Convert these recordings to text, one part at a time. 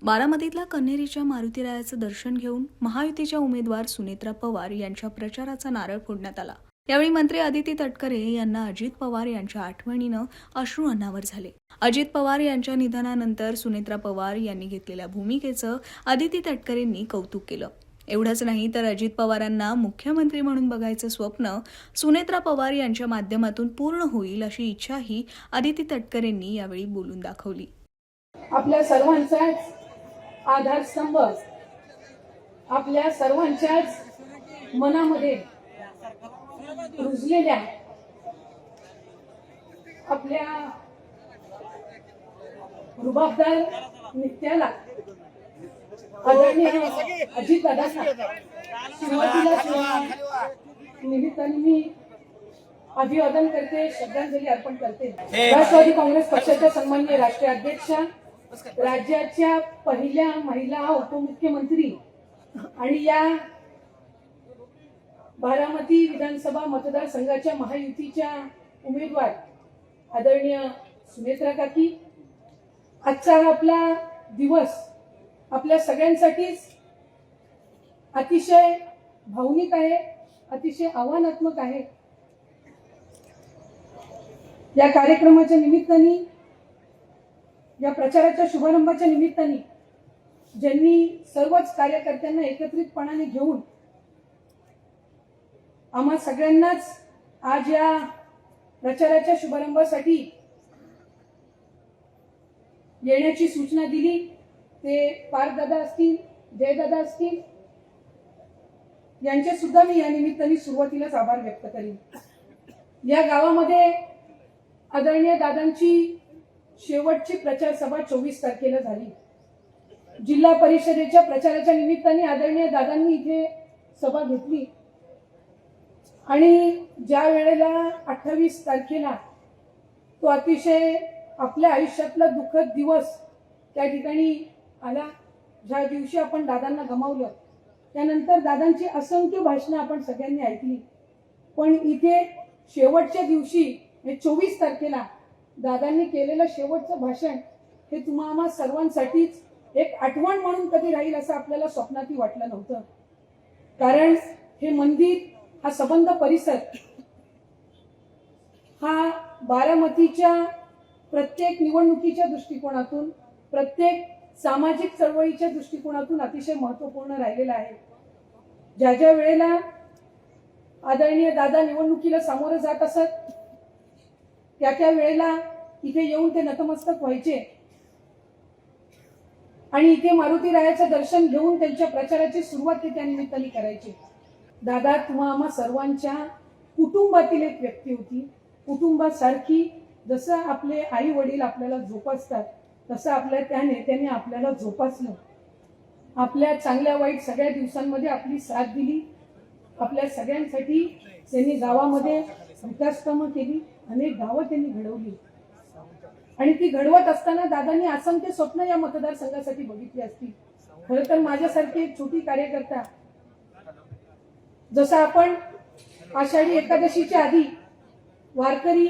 बारामतीतल्या कन्हेरीच्या मारुतीरायाचं दर्शन घेऊन महायुतीच्या उमेदवार सुनेत्रा पवार यांच्या प्रचाराचा नारळ फोडण्यात आला। यावेळी मंत्री अदिती तटकरे यांना अजित पवार यांच्या आठवणीनं अश्रू अनावर झाले। अजित पवार यांच्या निधनानंतर सुनेत्रा पवार यांनी घेतलेल्या भूमिकेचं अदिती तटकरेंनी कौतुक केलं। एवढंच नाही तर अजित पवारांना मुख्यमंत्री म्हणून बघायचं स्वप्न सुनेत्रा पवार यांच्या माध्यमातून पूर्ण होईल अशी इच्छाही अदिती तटकरेंनी यावेळी बोलून दाखवली। आपल्या सर्वांचाच आधारस्तंभ, आपल्या सर्वांच्याच मनामध्ये रुजलेल्या आपल्या रुबाबदार नित्याला आदरणीय अजित दादांना सुरुवातीला निमित्ताने मी अभिवादन करते, श्रद्धांजली अर्पण करते। राष्ट्रवादी काँग्रेस पक्षाच्या सन्माननीय राष्ट्रीय अध्यक्षा, राज्याच्या पहिल्या महिला उपमुख्यमंत्री आणि या बारामती विधानसभा मतदारसंघाच्या महायुतीच्या उमेदवार आदरणीय सुनेत्रा काकी, आजचा आपला दिवस आपल्या सगळ्यांसाठीच अतिशय भावनिक आहे, अतिशय आव्हानात्मक आहे। या कार्यक्रमाच्या निमित्ताने, या प्रचाराच्या शुभारंभाच्या निमित्ताने ज्यांनी सर्वच कार्यकर्त्यांना एकत्रितपणाने घेऊन आम्हा सगळ्यांनाच आज या प्रचाराच्या शुभारंभासाठी येण्याची सूचना दिली, ते पार्थदादा असतील, जयदादा असतील, यांचे सुद्धा मी या निमित्ताने सुरुवातीलाच आभार व्यक्त करेन। या गावामध्ये आदरणीय दादांची शेवटची प्रचार सभा 24 तारखेला झाली। जिल्हा परिषदेच्या प्रचाराच्या निमित्ताने आदरणीय दादांनी इथे सभा घेतली आणि ज्या वेळेला 28 तारखेला तो अतिशय आपल्या आयुष्यातला दुःखद दिवस त्या ठिकाणी आला, ज्या दिवशी आपण दादांना गमावलं, त्यानंतर दादांची असंख्य भाषणं आपण सगळ्यांनी ऐकली, पण इथे शेवटच्या दिवशी 24 तारखेला दादांनी केलेलं शेवटचं भाषण हे तुम्हा सर्वांसाठीच एक आठवण म्हणून कधी राहील असं आपल्याला स्वप्नातही वाटलं नव्हतं। कारण हे मंदिर, हा संबंध परिसर हा बारामतीच्या प्रत्येक निवडणुकीच्या दृष्टिकोनातून, प्रत्येक सामाजिक चळवळीच्या दृष्टिकोनातून अतिशय महत्त्वपूर्ण राहिलेला आहे। ज्या ज्या वेळेला आदरणीय दादा निवडणुकीला सामोरं जात असत, त्या वेळेला इथे येऊन ते नतमस्तक व्हायचे आणि इथे मारुतीरायाचं दर्शन घेऊन त्यांच्या प्रचाराची सुरुवात ते त्या निमित्ताने करायचे। दादा तुम्हा आम्हा सर्वांच्या कुटुंबातील एक व्यक्ती होती। कुटुंबासारखी जसं आपले आई वडील आपल्याला जोपासतात तसं आपल्या त्या नेत्याने आपल्याला जोपासलं, आपल्या चांगल्या वाईट सगळ्या दिवसांमध्ये आपली साथ दिली, आपल्या सगळ्यांसाठी त्यांनी गावामध्ये विकास कामं केली, अनेक गावं त्यांनी घडवली आणि ती घडवत असताना दादांनी असंख्य स्वप्न या मतदारसंघासाठी बघितली असतील। खरं तर माझ्यासारखी एक छोटी कार्यकर्ता, जसं आपण आषाढी एकादशीच्या आधी वारकरी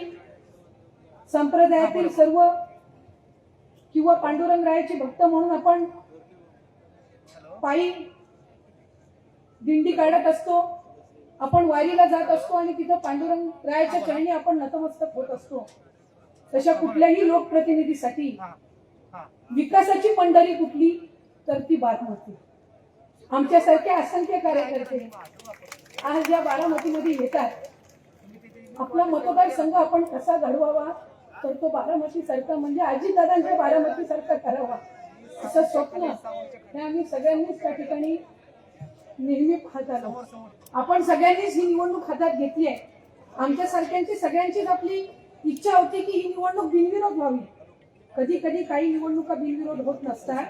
संप्रदायातील सर्व किंवा पांडुरंगरायाचे भक्त म्हणून आपण पायी दिंडी काढत असतो, आपण वारीला जात असतो आणि तिथं पांडुरंगरायाच्या चरणी आपण नतमस्तक होत असतो। तशा कुठल्याही लोकप्रतिनिधीसाठी विकासाची पंढरी कुठली तर ती बारामती। आमच्यासारखे असंख्य कार्यकर्ते आज या बारामतीमध्ये येतात। आपला मतदारसंघ आपण कसा घडवावा तर तो बारामती सारखा, म्हणजे अजितदादांच्या बारामती सारखा करावा असं स्वप्न हे आम्ही सगळ्यांनीच त्या ठिकाणी नेहमी पाहत आलो। आपण सगळ्यांनीच ही निवडणूक हातात घेतली आहे। आमच्या सारख्यांची सगळ्यांचीच आपली इच्छा होती की ही निवडणूक बिनविरोध व्हावी। कधी कधी काही निवडणुका बिनविरोध होत नसतात,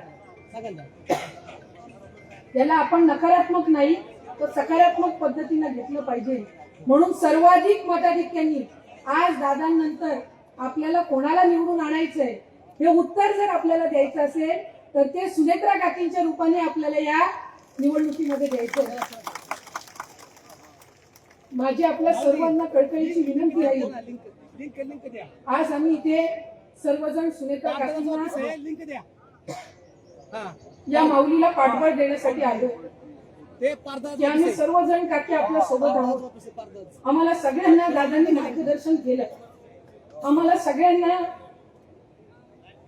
त्याला आपण नकारात्मक नाही तर सकारात्मक पद्धतीने घेतलं पाहिजे। म्हणून सर्वाधिक मताधिक्यांनी आज दादांनंतर आपल्याला कोणाला निवडून आणायचंय हे उत्तर जर आपल्याला द्यायचं असेल तर ते सुनेत्रा काकींच्या रूपाने आपल्याला या निवडणुकीमध्ये द्यायचं। माझी आपल्या सर्वांना कळकळीची विनंती आहे, आज आम्ही इथे सर्वजण सुनेत्रा काकींना या माऊलीला पाठबळ देण्यासाठी आलो की आम्ही सर्वजण काकी आपल्या सोबत आहोत. आम्हाला सगळ्यांना दादांनी मार्गदर्शन केलं, आम्हाला सगळ्यांना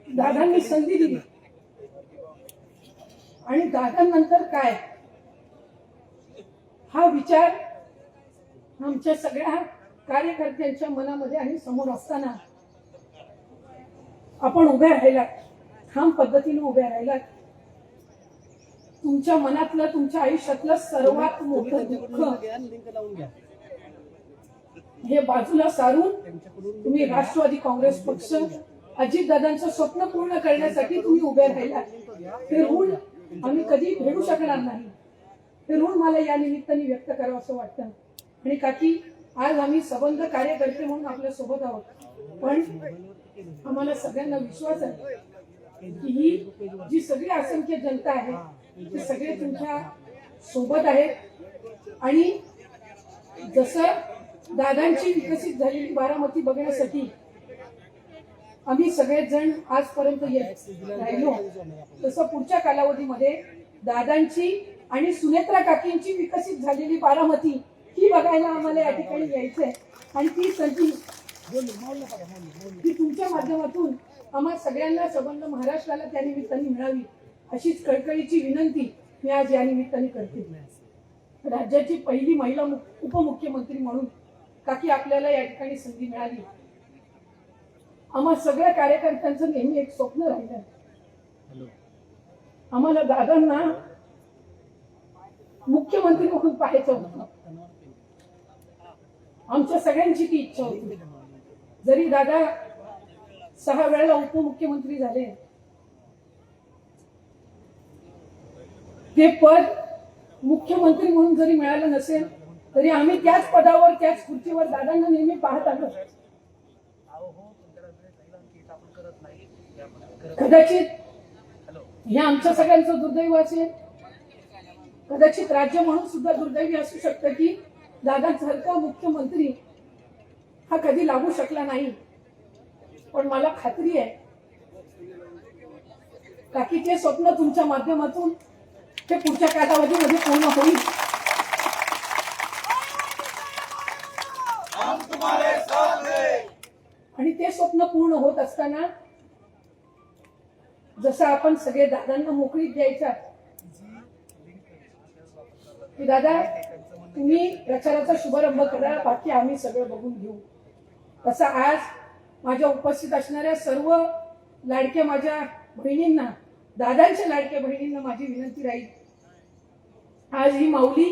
दादांनी संधी दिली आणि दादांनंतर काय हा विचार आमच्या सगळ्या कार्यकर्त्यांच्या मनामध्ये आणि समोर असताना आपण उभ्या राहिलात, ठाम पद्धतीने उभ्या राहिलात. तुमच्या मनातलं, तुमच्या आयुष्यातलं सर्वात मोठं दुःख हे बाजूला सारून तुम्ही राष्ट्रवादी काँग्रेस पक्ष, अजितदादांचं स्वप्न पूर्ण करण्यासाठी तुम्ही उभे राहिलात. हे ऋण आम्ही कधी फेडू शकणार नाही. हे ऋण मला या निमित्ताने व्यक्त करावं असं वाटतं. आणि काकी आज आम्ही सबंध कार्यकर्ते म्हणून आपल्या सोबत आहोत, पण आम्हाला सगळ्यांना विश्वास आहे की ही जी सगळी असंख्य जनता आहे ते सगळे तुमच्या सोबत आहेत. आणि जसं दादांची विकसित झालेली बारामती बघण्यासाठी आम्ही सगळेच जण आजपर्यंत येत राहिलो, तसं पुढच्या कालावधीमध्ये दादांची आणि सुनेत्रा काकींची विकसित झालेली बारामती ही बघायला आम्हाला या ठिकाणी यायचंय. आणि ती संधी ही तुमच्या माध्यमातून आम्हा सगळ्यांना, संबंध महाराष्ट्राला त्या निमित्ताने मिळावी अशीच कळकळीची विनंती मी आज या निमित्ताने करते. राज्याची पहिली महिला उपमुख्यमंत्री म्हणून काकी आपल्याला या ठिकाणी संधी मिळाली. आम्हा सगळ्या कार्यकर्त्यांचं नेहमी एक स्वप्न राहिलं, आम्हाला दादांना मुख्यमंत्री म्हणून पाहायचं होतं. आमच्या सगळ्यांची ती इच्छा होती. जरी दादा 6 वेळेला उपमुख्यमंत्री झाले, ते पद मुख्यमंत्री म्हणून जरी मिळालं नसेल तरी आम्ही त्याच पदावर, त्याच खुर्चीवर दादांना नेहमी पाहत आलो. कदाचित हे आमच्या सगळ्यांचं दुर्दैव असेल, कदाचित राज्य म्हणून सुद्धा दुर्दैवी असू शकतं की दादांसारखा मुख्यमंत्री हा कधी लागू शकला नाही. पण मला खात्री आहे काकी ते स्वप्न तुमच्या माध्यमातून ते पुढच्या कालावधीमध्ये पूर्ण होईल. आणि ते स्वप्न पूर्ण होत असताना जसं आपण सगळे दादांना मोकळीक द्यायच्या की दादा तुम्ही प्रचाराचा शुभारंभ करा, बाकी आम्ही सगळं बघून घेऊ, तसं आज माझ्या उपस्थित असणाऱ्या सर्व लाडक्या माझ्या बहिणींना, दादांच्या लाडक्या बहिणींना माझी विनंती राहील, आज ही माऊली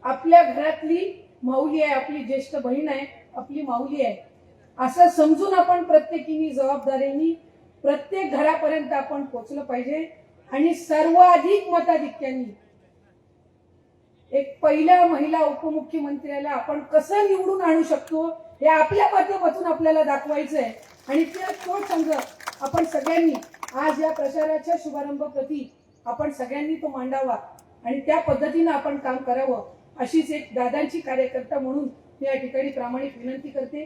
आपल्या घरातली माऊली आहे, आपली ज्येष्ठ बहीण आहे, आपली माऊली आहे असं समजून आपण प्रत्येकीने जबाबदारीने प्रत्येक घरापर्यंत आपण पोहोचलं पाहिजे. आणि सर्वाधिक मताधिक्यांनी एक पहिल्या महिला उपमुख्यमंत्र्याला आपण कसं निवडून आणू शकतो हे आपल्या माध्यमातून आपल्याला दाखवायचंय. आणि तो संघ आपण सगळ्यांनी आज या प्रचाराच्या शुभारंभ प्रती आपण सगळ्यांनी तो मांडावा आणि त्या पद्धतीने आपण काम करावं अशीच एक दादांची कार्यकर्ता म्हणून मी या ठिकाणी प्रामाणिक विनंती करते.